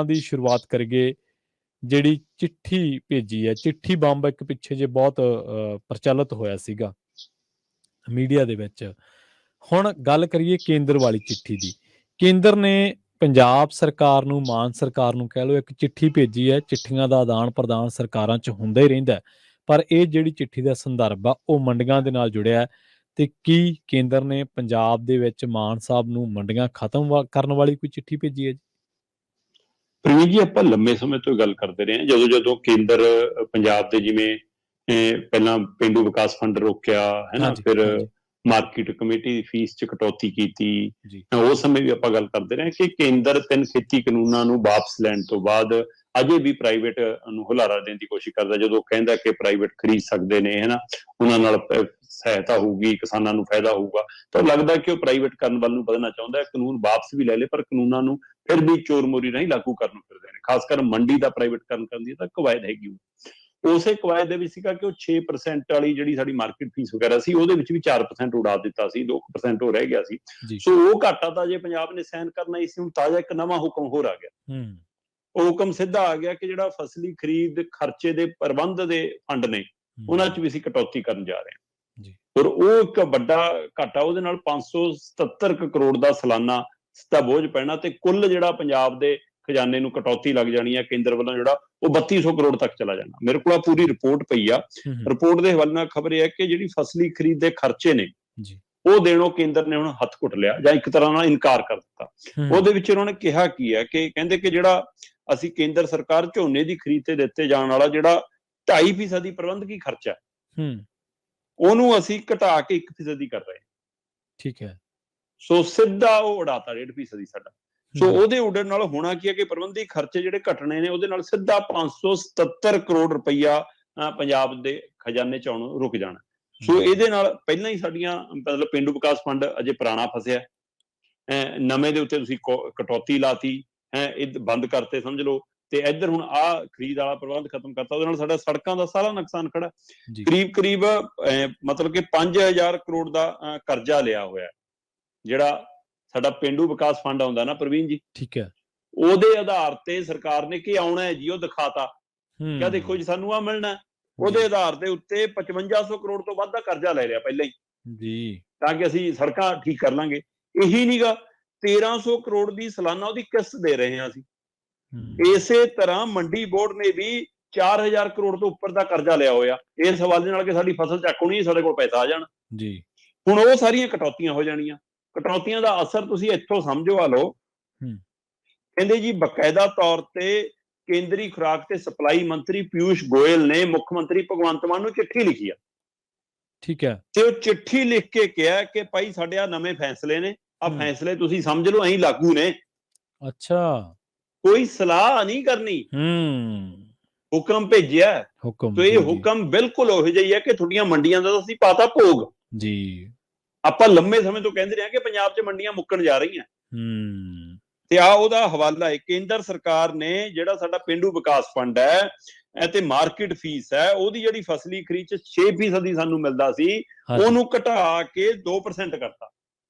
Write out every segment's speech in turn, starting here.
ਗੱਲਾਂ ਦੀ ਸ਼ੁਰੂਆਤ ਕਰੀਏ, ਜਿਹੜੀ ਚਿੱਠੀ ਭੇਜੀ ਹੈ, ਚਿੱਠੀ ਬੰਬ ਇੱਕ ਪਿੱਛੇ ਜੇ ਬਹੁਤ ਪ੍ਰਚਲਿਤ ਹੋਇਆ ਸੀਗਾ ਮੀਡੀਆ ਦੇ ਵਿੱਚ। ਹੁਣ ਗੱਲ ਕਰੀਏ ਕੇਂਦਰ ਵਾਲੀ ਚਿੱਠੀ ਦੀ। ਕੇਂਦਰ ਨੇ ਪੰਜਾਬ ਸਰਕਾਰ ਨੂੰ, ਮਾਨ ਸਰਕਾਰ ਨੂੰ ਕਹਿ ਲਓ, ਇੱਕ ਚਿੱਠੀ ਭੇਜੀ ਹੈ। ਚਿੱਠੀਆਂ ਦਾ ਆਦਾਨ ਪ੍ਰਦਾਨ ਸਰਕਾਰਾਂ 'ਚ ਹੁੰਦਾ ਹੀ ਰਹਿੰਦਾ ਹੈ, ਪਰ ਇਹ ਜਿਹੜੀ ਚਿੱਠੀ ਦਾ ਸੰਦਰਭ ਆ ਉਹ ਮੰਡੀਆਂ ਦੇ ਨਾਲ ਜੁੜਿਆ ਹੈ। ਤੇ ਕੀ ਕੇਂਦਰ ਨੇ ਪੰਜਾਬ ਦੇ ਵਿੱਚ ਮਾਨ ਸਾਹਿਬ ਨੂੰ ਮੰਡੀਆਂ ਖਤਮ ਕਰਨ ਵਾਲੀ ਕੋਈ ਚਿੱਠੀ ਭੇਜੀ ਹੈ ਜੀ? ਪ੍ਰਵੀਨ ਜੀ, ਆਪਾਂ ਲੰਮੇ ਸਮੇਂ ਤੋਂ ਗੱਲ ਕਰਦੇ ਰਹੇ ਹਾਂ। ਜਦੋਂ ਜਦੋਂ ਕੇਂਦਰ ਪੰਜਾਬ ਦੇ, ਜਿਵੇਂ ਪਹਿਲਾਂ ਪੇਂਡੂ ਵਿਕਾਸ ਫੰਡ ਰੋਕਿਆ ਹੈ ਨਾ, ਫਿਰ ਮਾਰਕੀਟ ਕਮੇਟੀ ਦੀ ਫੀਸ 'ਚ ਕਟੌਤੀ ਕੀਤੀ, ਉਸ ਸਮੇਂ ਵੀ ਆਪਾਂ ਗੱਲ ਕਰਦੇ ਰਹੇ ਕਿ ਕੇਂਦਰ 3 ਖੇਤੀ ਕਾਨੂੰਨਾਂ ਨੂੰ ਵਾਪਸ ਲੈਣ ਤੋਂ ਬਾਅਦ ਅਜੇ ਵੀ ਪ੍ਰਾਈਵੇਟ ਨੂੰ ਹੁਲਾਰਾ ਦੇਣ ਦੀ ਕੋਸ਼ਿਸ਼ ਕਰਦਾ। ਜਦੋਂ ਕਹਿੰਦਾ ਕਿ ਪ੍ਰਾਈਵੇਟ ਖਰੀਦ ਸਕਦੇ ਨੇ, ਹੈ ਨਾ, ਉਹਨਾਂ ਨਾਲ ਸਹਾਇਤਾ ਹੋਊਗੀ, ਕਿਸਾਨਾਂ ਨੂੰ ਫਾਇਦਾ ਹੋਊਗਾ, ਤਾਂ ਲੱਗਦਾ ਕਿ ਉਹ ਪ੍ਰਾਈਵੇਟ ਕਰਨ ਵੱਲ ਨੂੰ ਵਧਣਾ ਚਾਹੁੰਦਾ। ਕਾਨੂੰਨ ਵਾਪਸ ਵੀ ਲੈ ਲਏ, ਪਰ ਕਾਨੂੰਨਾਂ ਨੂੰ ਫਿਰ ਵੀ ਚੋਰ ਮੋਰੀ ਰਾਹੀਂ ਲਾਗੂ ਕਰਨ ਨੂੰ ਫਿਰਦੇ ਨੇ। ਖਾਸ ਕਰ ਮੰਡੀ ਦਾ ਪ੍ਰਾਈਵੇਟਕਰਨ ਕਰਨ ਦੀ ਤਾਂ ਕਵਾਇਦ ਹੈਗੀ। ਉਸੇ ਕਵਾਇਦ ਦੇ ਵਿੱਚ ਸੀਗਾ ਕਿ ਉਹ 6% ਵਾਲੀ ਜਿਹੜੀ ਸਾਡੀ ਮਾਰਕੀਟ ਫੀਸ ਵਗੈਰਾ ਸੀ, ਉਹਦੇ ਵਿੱਚ ਵੀ 4% ਉਡਾ ਦਿੱਤਾ ਸੀ, 2% ਉਹ ਰਹਿ ਗਿਆ ਸੀ। ਸੋ ਉਹ ਘਾਟਾ ਤਾਂ ਜੇ ਪੰਜਾਬ ਨੇ ਸਹਿਨ ਕਰਨਾ ਹੀ ਸੀ। ਹੁਣ ਤਾਜ਼ਾ ਇੱਕ ਨਵਾਂ ਹੁਕਮ ਹੋਰ ਆ ਗਿਆ। ਉਹ ਹੁਕਮ ਸਿੱਧਾ ਆ ਗਿਆ ਕਿ ਜਿਹੜਾ ਫਸਲੀ ਖਰੀਦ ਖਰਚੇ ਦੇ ਪ੍ਰਬੰਧ ਦੇ ਫੰਡ ਨੇ, ਉਹਨਾਂ 'ਚ ਵੀ ਅਸੀਂ ਕਟੌਤੀ ਕਰਨ ਜਾ ਰਹੇ ਹਾਂ। ਔਰ ਉਹ ਇੱਕ ਵੱਡਾ ਘਾਟਾ, ਉਹਦੇ ਨਾਲ 577 ਕਰੋੜ ਦਾ ਸਾਲਾਨਾ ਸਿੱਧਾ ਬੋਝ ਪੈਣਾ, ਤੇ ਕੁੱਲ ਜਿਹੜਾ ਪੰਜਾਬ ਦੇ ਖਜ਼ਾਨੇ ਨੂੰ ਕਟੌਤੀ ਲੱਗ ਜਾਣੀ ਹੈ ਕੇਂਦਰ ਵੱਲੋਂ, ਜਿਹੜਾ ਉਹ 3200 ਕਰੋੜ ਤੱਕ ਚਲਾ ਜਾਣਾ। ਮੇਰੇ ਕੋਲ ਪੂਰੀ ਰਿਪੋਰਟ ਪਈ ਆ। ਰਿਪੋਰਟ ਦੇ ਹਵਾਲੇ ਨਾਲ ਖਬਰ ਇਹ ਹੈ ਕਿ ਜਿਹੜੀ ਫਸਲੀ ਖਰੀਦ ਦੇ ਖਰਚੇ ਨੇ, ਉਹ ਦੇਣੋਂ ਕੇਂਦਰ ਨੇ ਹੁਣ ਹੱਥ ਘੁੱਟ ਲਿਆ, ਜਾਂ ਇੱਕ ਤਰ੍ਹਾਂ ਨਾਲ ਇਨਕਾਰ ਕਰ ਦਿੱਤਾ। ਉਹਦੇ ਵਿੱਚ ਉਹਨਾਂ ਨੇ ਕਿਹਾ ਕੀ ਹੈ ਕਿ ਕਹਿੰਦੇ ਕਿ ਜਿਹੜਾ ਅਸੀਂ ਕੇਂਦਰ ਸਰਕਾਰ ਝੋਨੇ ਦੀ ਖਰੀਦ ਤੇ ਦਿੱਤੇ ਜਾਣ ਵਾਲਾ ਜਿਹੜਾ 2.5% ਪ੍ਰਬੰਧਕੀ ਖਰਚਾ, ਉਹਨੂੰ ਅਸੀਂ ਘਟਾ ਕੇ 1% ਕਰ ਰਹੇ ਹਾਂ। ਠੀਕ ਹੈ। ਸੋ ਸਿੱਧਾ ਉਹ ਉਡਾਤਾ 1.5% ਸਾਡਾ। ਸੋ ਉਹਦੇ ਉਡਣ ਨਾਲ ਹੋਣਾ ਕੀ ਹੈ ਕਿ ਪ੍ਰਬੰਧਕੀ ਖਰਚੇ ਜਿਹੜੇ ਘਟਣੇ ਨੇ, ਉਹਦੇ ਨਾਲ ਸਿੱਧਾ 577 ਕਰੋੜ ਰੁਪਈਆ ਪੰਜਾਬ ਦੇ ਖਜ਼ਾਨੇ 'ਚ ਆਉਣੋਂ ਰੁਕ ਜਾਣਾ। ਸੋ ਇਹਦੇ ਨਾਲ ਪਹਿਲਾਂ ਹੀ ਸਾਡੀਆਂ, ਮਤਲਬ ਪੇਂਡੂ ਵਿਕਾਸ ਫੰਡ ਅਜੇ ਪੁਰਾਣਾ ਫਸਿਆ, ਨਵੇਂ ਦੇ ਉੱਤੇ ਤੁਸੀਂ ਕਟੌਤੀ ਲਾਤੀ ਹੈ, ਇਹ ਬੰਦ ਕਰਤੇ ਸਮਝ ਲਓ, ਤੇ ਇੱਧਰ ਹੁਣ ਆਹ ਖਰੀਦ ਵਾਲਾ ਪ੍ਰਬੰਧ ਖਤਮ ਕਰਤਾ। ਉਹਦੇ ਨਾਲ ਸਾਡਾ ਸੜਕਾਂ ਦਾ ਸਾਰਾ ਨੁਕਸਾਨ ਖੜਾ। ਕਰੀਬ ਮਤਲਬ ਕਿ 5000 ਕਰੋੜ ਦਾ ਕਰਜ਼ਾ ਲਿਆ ਹੋਇਆ, ਜਿਹੜਾ ਸਾਡਾ ਪੇਂਡੂ ਵਿਕਾਸ ਫੰਡ ਆਉਂਦਾ ਨਾ ਪ੍ਰਵੀਨ ਜੀ, ਠੀਕ ਹੈ, ਉਹਦੇ ਆਧਾਰ ਤੇ ਸਰਕਾਰ ਨੇ ਕੀ ਆਉਣਾ ਹੈ ਜੀ, ਉਹ ਦਿਖਾਤਾ। ਕਿਆ ਦੇਖੋ ਜੀ ਸਾਨੂੰ ਆ ਮਿਲਣਾ, ਉਹਦੇ ਆਧਾਰ ਦੇ ਉੱਤੇ 5500 ਕਰੋੜ ਤੋਂ ਵੱਧ ਦਾ ਕਰਜ਼ਾ ਲੈ ਲਿਆ ਪਹਿਲਾਂ ਹੀ, ਤਾਂ ਕਿ ਅਸੀਂ ਸੜਕਾਂ ਠੀਕ ਕਰ ਲਾਂਗੇ। ਇਹੀ ਨਹੀਂਗਾ, 1300 ਕਰੋੜ ਦੀ ਸਾਲਾਨਾ ਉਹਦੀ ਕਿਸ਼ਤ ਦੇ ਰਹੇ ਹਾਂ ਅਸੀਂ। ਇਸੇ ਤਰ੍ਹਾਂ ਮੰਡੀ ਬੋਰਡ ਨੇ ਵੀ 4000 ਕਰੋੜ ਤੋਂ ਉੱਪਰ ਦਾ ਕਰਜ਼ਾ ਲਿਆ ਹੋਇਆ, ਇਸ ਹਵਾਲੇ ਨਾਲ ਕਿ ਸਾਡੀ ਫਸਲ ਚੱਕ ਹੋਣੀ, ਸਾਡੇ ਕੋਲ ਪੈਸਾ ਆ ਜਾਣਾ। ਹੁਣ ਉਹ ਸਾਰੀਆਂ ਕਟੌਤੀਆਂ ਹੋ ਜਾਣੀਆਂ। ਕਟੌਤੀਆਂ ਦਾ ਅਸਰ ਤੁਸੀਂ ਇੱਥੋਂ ਸਮਝੋ ਆ ਲਓ। ਕਹਿੰਦੇ ਜੀ ਬਕਾਇਦਾ ਤੌਰ ਤੇ ਕੇਂਦਰੀ ਖੁਰਾਕ ਤੇ ਸਪਲਾਈ ਮੰਤਰੀ ਪਿਊਸ਼ ਗੋਇਲ ਨੇ ਮੁੱਖ ਮੰਤਰੀ ਭਗਵੰਤ ਮਾਨ ਨੂੰ ਚਿੱਠੀ ਲਿਖੀ ਆ। ਠੀਕ ਹੈ। ਤੇ ਉਹ ਚਿੱਠੀ ਲਿਖ ਕੇ ਕਿਹਾ ਕਿ ਭਾਈ ਸਾਡੇ ਆ ਨਵੇਂ ਫੈਸਲੇ ਨੇ, ਆ ਫੈਸਲੇ ਤੁਸੀਂ ਸਮਝ ਲਓ ਐਂ ਲਾਗੂ ਨੇ। ਅੱਛਾ, ਕੋਈ ਸਲਾਹ ਨਹੀਂ ਕਰਨੀ, ਹੁਕਮ ਭੇਜਿਆ। ਤੇ ਇਹ ਹੁਕਮ ਬਿਲਕੁਲ ਉਹੋ ਜਿਹਾ ਹੈ ਕਿ ਤੁਹਾਡੀਆਂ ਮੰਡੀਆਂ ਦਾ ਅਸੀਂ ਪਾਤਾ ਭੋਗ ਜੀ। ਆਪਾਂ ਲੰਮੇ ਸਮੇਂ ਤੋਂ ਕਹਿੰਦੇ ਰਹੇ ਕਿ ਪੰਜਾਬ 'ਚ ਮੰਡੀਆਂ ਮੁੱਕਣ ਜਾ ਰਹੀਆਂ, ਤੇ ਆ ਉਹਦਾ ਹਵਾਲਾ ਹੈ। ਕੇਂਦਰ ਸਰਕਾਰ ਨੇ ਜਿਹੜਾ ਸਾਡਾ ਪੇਂਡੂ ਵਿਕਾਸ ਫੰਡ ਹੈ ਤੇ ਮਾਰਕੀਟ ਫੀਸ ਹੈ, ਉਹਦੀ ਜਿਹੜੀ ਫਸਲੀ ਖਰੀਦ 'ਚ 6% ਸਾਨੂੰ ਮਿਲਦਾ ਸੀ, ਉਹਨੂੰ ਘਟਾ ਕੇ 2% ਕਰਤਾ।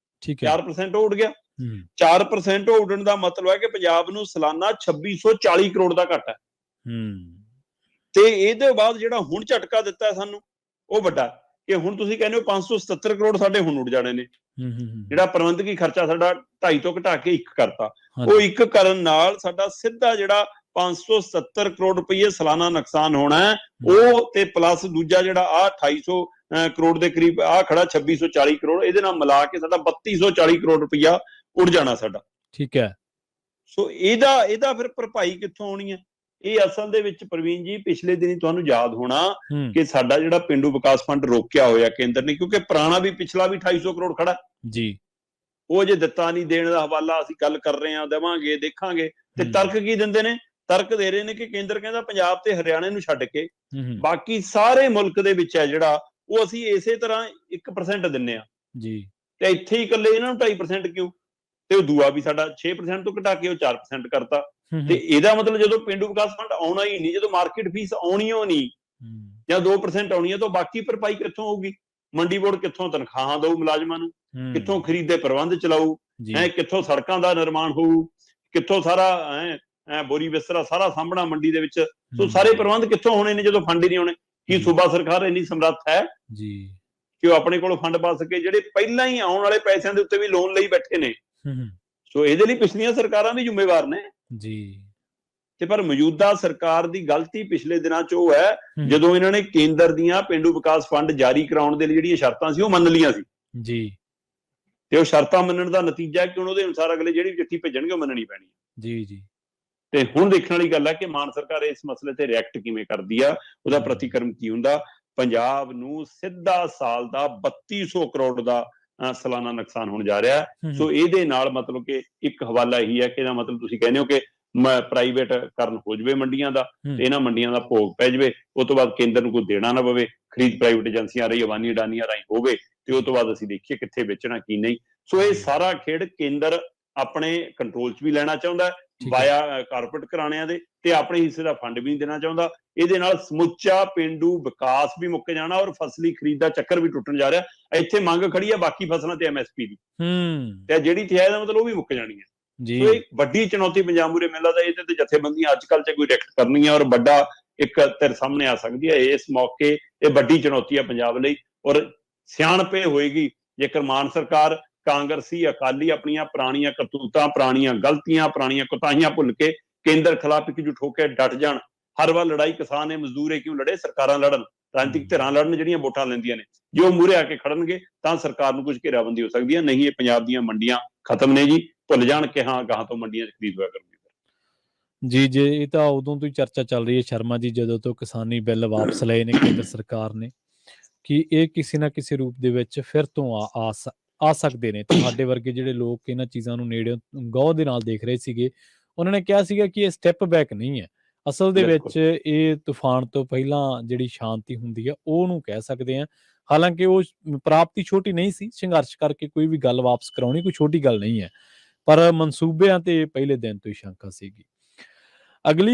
4% ਉੱਡ ਗਿਆ। 4% ਉੱਡਣ ਦਾ ਮਤਲਬ ਹੈ ਕਿ ਪੰਜਾਬ ਨੂੰ ਸਾਲਾਨਾ 2640 ਕਰੋੜ ਦਾ ਘਾਟਾ ਹੈ। ਤੇ ਇਹਦੇ ਬਾਅਦ ਜਿਹੜਾ ਹੁਣ ਝਟਕਾ ਦਿੱਤਾ ਸਾਨੂੰ, ਉਹ ਵੱਡਾ ਕਿ ਹੁਣ ਤੁਸੀਂ ਕਹਿੰਦੇ ਹੋ 577 ਕਰੋੜ ਸਾਡੇ ਹੁਣ ਉੱਡ ਜਾਣੇ ਨੇ। ਜਿਹੜਾ ਪ੍ਰਬੰਧਕੀ ਖਰਚਾ ਸਾਡਾ 2.5 ਤੋਂ ਘਟਾ ਕੇ 1 ਕਰਤਾ, ਉਹ 1 ਕਰਨ ਨਾਲ ਸਾਡਾ ਸਿੱਧਾ ਜਿਹੜਾ 577 ਕਰੋੜ ਰੁਪਈਏ ਸਾਲਾਨਾ ਨੁਕਸਾਨ ਹੋਣਾ ਹੈ, ਉਹ ਤੇ ਪਲੱਸ ਦੂਜਾ ਜਿਹੜਾ ਆ 2800 ਕਰੋੜ ਦੇ ਕਰੀਬ ਆ ਖੜਾ 2640 ਕਰੋੜ, ਇਹਦੇ ਨਾਲ ਮਿਲਾ ਕੇ ਸਾਡਾ 3240 ਕਰੋੜ ਰੁਪਈਆ ਉੱਡ ਜਾਣਾ ਸਾਡਾ। ਠੀਕ ਹੈ। ਸੋ ਇਹਦਾ ਫਿਰ ਭਰਪਾਈ ਕਿੱਥੋਂ ਆਉਣੀ ਹੈ? ਇਹ ਅਸਲ ਦੇ ਵਿੱਚ ਪ੍ਰਵੀਨ ਜੀ ਪਿਛਲੇ ਦਿਨੀ ਤੁਹਾਨੂੰ ਯਾਦ ਹੋਣਾ ਕਿ ਸਾਡਾ ਜਿਹੜਾ ਪੇਂਡੂ ਵਿਕਾਸ ਫੰਡ ਰੋਕਿਆ ਹੋਇਆ ਕੇਂਦਰ ਨੇ, ਕਿਉਂਕਿ ਪੁਰਾਣਾ ਵੀ ਪਿਛਲਾ ਵੀ 2800 ਕਰੋੜ ਖੜਾ ਜੀ, ਉਹ ਜੇ ਦਿੱਤਾ ਨਹੀਂ, ਦੇਣ ਦਾ ਹਵਾਲਾ ਅਸੀਂ ਗੱਲ ਕਰ ਰਹੇ ਹਾਂ, ਦੇਵਾਂਗੇ, ਦੇਖਾਂਗੇ। ਤੇ ਤਰਕ ਕੀ ਦਿੰਦੇ ਨੇ? ਤਰਕ ਦੇ ਰਹੇ ਨੇ ਕਿ ਕੇਂਦਰ ਕਹਿੰਦਾ ਪੰਜਾਬ ਤੇ ਹਰਿਆਣੇ ਨੂੰ ਛੱਡ ਕੇ ਬਾਕੀ ਸਾਰੇ ਮੁਲਕ ਦੇ ਵਿੱਚ ਹੈ ਜਿਹੜਾ, ਉਹ ਅਸੀਂ ਇਸੇ ਤਰ੍ਹਾਂ 1% ਦਿੰਨੇ ਆ ਜੀ, ਤੇ ਇੱਥੇ ਹੀ ਇਕੱਲੇ ਇਹਨਾਂ ਨੂੰ 2.5% ਕਿਉਂ? ਤੇ ਉਹ ਦੂਆ ਵੀ ਸਾਡਾ 6% ਤੋਂ ਘਟਾ ਕੇ ਉਹ 4% ਕਰਤਾ। ਤੇ ਇਹਦਾ ਮਤਲਬ ਜਦੋਂ ਪੇਂਡੂ ਵਿਕਾਸ ਫੰਡ ਆਉਣਾ ਹੀ ਨਹੀਂ, ਜਦੋਂ ਮਾਰਕੀਟ ਫੀਸ ਆਉਣੀ ਓ ਨਹੀਂ, ਜਾਂ 2% ਆਉਣੀ ਹੈ, ਤਾਂ ਬਾਕੀ ਭਰਪਾਈ ਕਿੱਥੋਂ ਹੋਊਗੀ? ਮੰਡੀ ਬੋਰਡ ਕਿੱਥੋਂ ਤਨਖਾਹਾਂ ਦਊ ਮੁਲਾਜ਼ਮਾਂ ਨੂੰ, ਕਿੱਥੋਂ ਖਰੀਦ ਦੇ ਪ੍ਰਬੰਧ ਚਲਾਊ, ਕਿੱਥੋਂ ਸੜਕਾਂ ਦਾ ਨਿਰਮਾਣ ਹੋਊ, ਕਿੱਥੋਂ ਸਾਰਾ ਬੋਰੀ ਬਿਸਤਰਾ ਸਾਰਾ ਸਾਂਭਣਾ ਮੰਡੀ ਦੇ ਵਿੱਚ। ਸੋ ਸਾਰੇ ਪ੍ਰਬੰਧ ਕਿੱਥੋਂ ਹੋਣੇ ਨੇ ਜਦੋਂ ਫੰਡ ਹੀ ਨਹੀਂ ਹੋਣੇ? ਕੀ ਸੂਬਾ ਸਰਕਾਰ ਇੰਨੀ ਸਮਰੱਥ ਹੈ ਕਿ ਉਹ ਆਪਣੇ ਕੋਲੋਂ ਫੰਡ ਪਾ ਸਕੇ, ਜਿਹੜੇ ਪਹਿਲਾਂ ਹੀ ਆਉਣ ਵਾਲੇ ਪੈਸਿਆਂ ਦੇ ਉੱਤੇ ਵੀ ਲੋਨ ਲਈ ਬੈਠੇ ਨੇ? ਸੋ ਇਹਦੇ ਲਈ ਪਿਛਲੀਆਂ ਸਰਕਾਰਾਂ ਵੀ ਜ਼ਿੰਮੇਵਾਰ ਨੇ ਤੇ ਪਰ ਮੌਜੂਦਾ ਸਰਕਾਰ ਦੀ ਗਲਤੀ ਪਿਛਲੇ ਦਿਨਾਂ 'ਚ ਉਹ ਹੈ ਜਦੋਂ ਇਹਨਾਂ ਨੇ ਕੇਂਦਰ ਦੀਆਂ ਪੇਂਡੂ ਵਿਕਾਸ ਫੰਡ ਜਾਰੀ ਕਰਾਉਣ ਦੇ ਲਈ ਜਿਹੜੀਆਂ ਸ਼ਰਤਾਂ ਸੀ ਉਹ ਮੰਨ ਲਈਆਂ ਸੀ ਤੇ ਉਹ ਸ਼ਰਤਾਂ ਮੰਨਣ ਦਾ ਨਤੀਜਾ ਕਿ ਉਹਦੇ ਅਨੁਸਾਰ ਅਗਲੇ ਜਿਹੜੀ ਚਿੱਠੀ ਭੇਜਣਗੇ ਉਹ ਮੰਨਣੀ ਪੈਣੀ ਤੇ ਹੁਣ ਦੇਖਣ ਵਾਲੀ ਗੱਲ ਹੈ ਕਿ ਮਾਨ ਸਰਕਾਰ ਇਸ ਮਸਲੇ ਤੇ ਰਿਐਕਟ ਕਿਵੇਂ ਕਰਦੀ ਆ, ਉਹਦਾ ਪ੍ਰਤੀਕਰਮ ਕੀ ਹੁੰਦਾ। ਪੰਜਾਬ ਨੂੰ ਸਿੱਧਾ ਸਾਲ ਦਾ 3200 ਕਰੋੜ ਦਾ ਸਾਲਾਨਾ ਨੁਕਸਾਨ ਹੋਣ ਜਾ ਰਿਹਾ। ਸੋ ਇਹਦੇ ਨਾਲ ਮਤਲਬ ਕਿ ਇੱਕ ਹਵਾਲਾ ਇਹੀ ਹੈ ਕਿ ਇਹਦਾ ਮਤਲਬ ਤੁਸੀਂ ਕਹਿੰਦੇ ਹੋ ਕਿ ਪ੍ਰਾਈਵੇਟ ਕਰਨ ਹੋ ਜਾਵੇ ਮੰਡੀਆਂ ਦਾ ਤੇ ਇਹਨਾਂ ਮੰਡੀਆਂ ਦਾ ਭੋਗ ਪੈ ਜਾਵੇ, ਉਸ ਤੋਂ ਬਾਅਦ ਕੇਂਦਰ ਨੂੰ ਕੋਈ ਦੇਣਾ ਨਾ ਪਵੇ, ਖਰੀਦ ਪ੍ਰਾਈਵੇਟ ਏਜੰਸੀਆਂ ਰਾਹੀਂ ਅਬਾਨੀ ਅਡਾਨੀਆਂ ਰਾਹੀਂ ਹੋਵੇ ਤੇ ਉਸ ਤੋਂ ਬਾਅਦ ਅਸੀਂ ਦੇਖੀਏ ਕਿੱਥੇ ਵੇਚਣਾ ਕੀ ਨਹੀਂ। ਸੋ ਇਹ ਸਾਰਾ ਖੇਡ ਕੇਂਦਰ ਆਪਣੇ ਕੰਟਰੋਲ 'ਚ ਵੀ ਲੈਣਾ ਚਾਹੁੰਦਾ ਵਾਇਆ ਕਾਰਪੋਰੇਟ ਘਰਾਣਿਆਂ ਦੇ ਤੇ ਆਪਣੇ ਹਿੱਸੇ ਦਾ ਫੰਡ ਵੀ ਨਹੀਂ ਦੇਣਾ ਚਾਹੁੰਦਾ। ਇਹਦੇ ਨਾਲ ਸਮੁੱਚਾ ਪੇਂਡੂ ਵਿਕਾਸ ਵੀ ਮੁੱਕ ਜਾਣਾ ਔਰ ਫਸਲੀ ਖਰੀਦ ਦਾ ਚੱਕਰ ਵੀ ਟੁੱਟਣ ਜਾ ਰਿਹਾ। ਇੱਥੇ ਮੰਗ ਖੜੀ ਹੈ ਬਾਕੀ ਫਸਲਾਂ ਤੇ MSP ਦੀ ਤੇ ਜਿਹੜੀ ਤੇ ਇਹਦਾ ਮਤਲਬ ਉਹ ਵੀ ਮੁੱਕ ਜਾਣੀ ਹੈ। ਸੋ ਇਹ ਵੱਡੀ ਚੁਣੌਤੀ ਪੰਜਾਬ ਮੂਹਰੇ ਮੈਨੂੰ ਲੱਗਦਾ ਇਹਦੇ ਤੇ ਜਥੇਬੰਦੀਆਂ ਅੱਜ ਕੱਲ੍ਹ 'ਚ ਕੋਈ ਰਿਐਕਟ ਕਰਨੀ ਹੈ ਔਰ ਵੱਡਾ ਇੱਕ ਧਿਰ ਸਾਹਮਣੇ ਆ ਸਕਦੀ ਹੈ। ਇਸ ਮੌਕੇ ਇਹ ਵੱਡੀ ਚੁਣੌਤੀ ਹੈ ਪੰਜਾਬ ਲਈ ਔਰ ਸਿਆਣਪ ਹੋਏਗੀ ਜੇਕਰ ਮਾਨ ਸਰਕਾਰ, ਕਾਂਗਰਸੀ, ਅਕਾਲੀ ਆਪਣੀਆਂ ਪੁਰਾਣੀਆਂ ਕਰਤੂਤਾਂ, ਪੁਰਾਣੀਆਂ ਗਲਤੀਆਂ, ਪੁਰਾਣੀਆਂ ਕੁਤਾਹੀਆਂ ਭੁੱਲ ਕੇ ਕੇਂਦਰ ਖਿਲਾਫ ਇੱਕਜੁੱਟ ਹੋ ਕੇ ਡਟ ਜਾਣ। ਹਰ ਵਾਰ ਲੜਾਈ ਕਿਸਾਨ ਨੇ, ਮਜ਼ਦੂਰ ਹੈ ਕਿਉਂ ਲੜੇ? ਸਰਕਾਰਾਂ ਲੜਨ, ਰਾਜਨੀਤਿਕ ਧਿਰਾਂ ਲੜਨ ਜਿਹੜੀਆਂ ਵੋਟਾਂ ਲੈਂਦੀਆਂ ਨੇ। ਜੇ ਉਹ ਮੂਹਰੇ ਆ ਕੇ ਖੜਨਗੇ ਤਾਂ ਸਰਕਾਰ ਨੂੰ ਕੁਝ ਘੇਰਾਬੰਦੀ ਹੋ ਸਕਦੀ ਹੈ, ਨਹੀਂ ਇਹ ਪੰਜਾਬ ਦੀਆਂ ਮੰਡੀਆਂ ਖਤਮ ਨੇ ਜੀ। ਭੁੱਲ ਜਾਣ ਕਿ ਹਾਂ ਗਾਹਾਂ ਤੋਂ ਮੰਡੀਆਂ 'ਚ ਖਰੀਦ ਹੋਇਆ ਕਰੂਗੀ। ਜੀ ਇਹ ਤਾਂ ਉਦੋਂ ਤੋਂ ਹੀ ਚਰਚਾ ਚੱਲ ਰਹੀ ਹੈ ਸ਼ਰਮਾ ਜੀ, ਜਦੋਂ ਤੋਂ ਕਿਸਾਨੀ ਬਿੱਲ ਵਾਪਸ ਲਏ ਨੇ ਕੇਂਦਰ ਸਰਕਾਰ ਨੇ, ਕਿ ਇਹ ਕਿਸੇ ਨਾ ਕਿਸੇ ਰੂਪ ਦੇ ਵਿੱਚ ਫਿਰ ਤੋਂ ਆ ਸਕਦੇ ਨੇ। ਤੁਹਾਡੇ ਵਰਗੇ ਜਿਹੜੇ ਲੋਕ ਇਹਨਾਂ ਚੀਜ਼ਾਂ ਨੂੰ ਨੇੜੇ ਗੌਰ ਦੇ ਨਾਲ ਦੇਖ ਰਹੇ ਸੀਗੇ, ਉਹਨਾਂ ਨੇ ਕਿਹਾ ਸੀਗਾ ਕਿ ਇਹ ਸਟੈਪ ਬੈਕ ਨਹੀਂ ਹੈ, ਅਸਲ ਦੇ ਵਿੱਚ ਇਹ ਤੂਫਾਨ ਤੋਂ ਪਹਿਲਾਂ ਜਿਹੜੀ ਸ਼ਾਂਤੀ ਹੁੰਦੀ ਹੈ ਉਹਨੂੰ ਕਹਿ ਸਕਦੇ ਹਾਂ। ਹਾਲਾਂਕਿ ਉਹ ਪ੍ਰਾਪਤੀ ਛੋਟੀ ਨਹੀਂ ਸੀ, ਸੰਘਰਸ਼ ਕਰਕੇ ਕੋਈ ਵੀ ਗੱਲ ਵਾਪਸ ਕਰਾਉਣੀ ਕੋਈ ਛੋਟੀ ਗੱਲ ਨਹੀਂ ਹੈ, ਪਰ ਮਨਸੂਬਿਆਂ ਤੇ ਪਹਿਲੇ ਦਿਨ ਤੋਂ ਹੀ ਸ਼ੰਕਾ ਸੀਗੀ। ਅਗਲੀ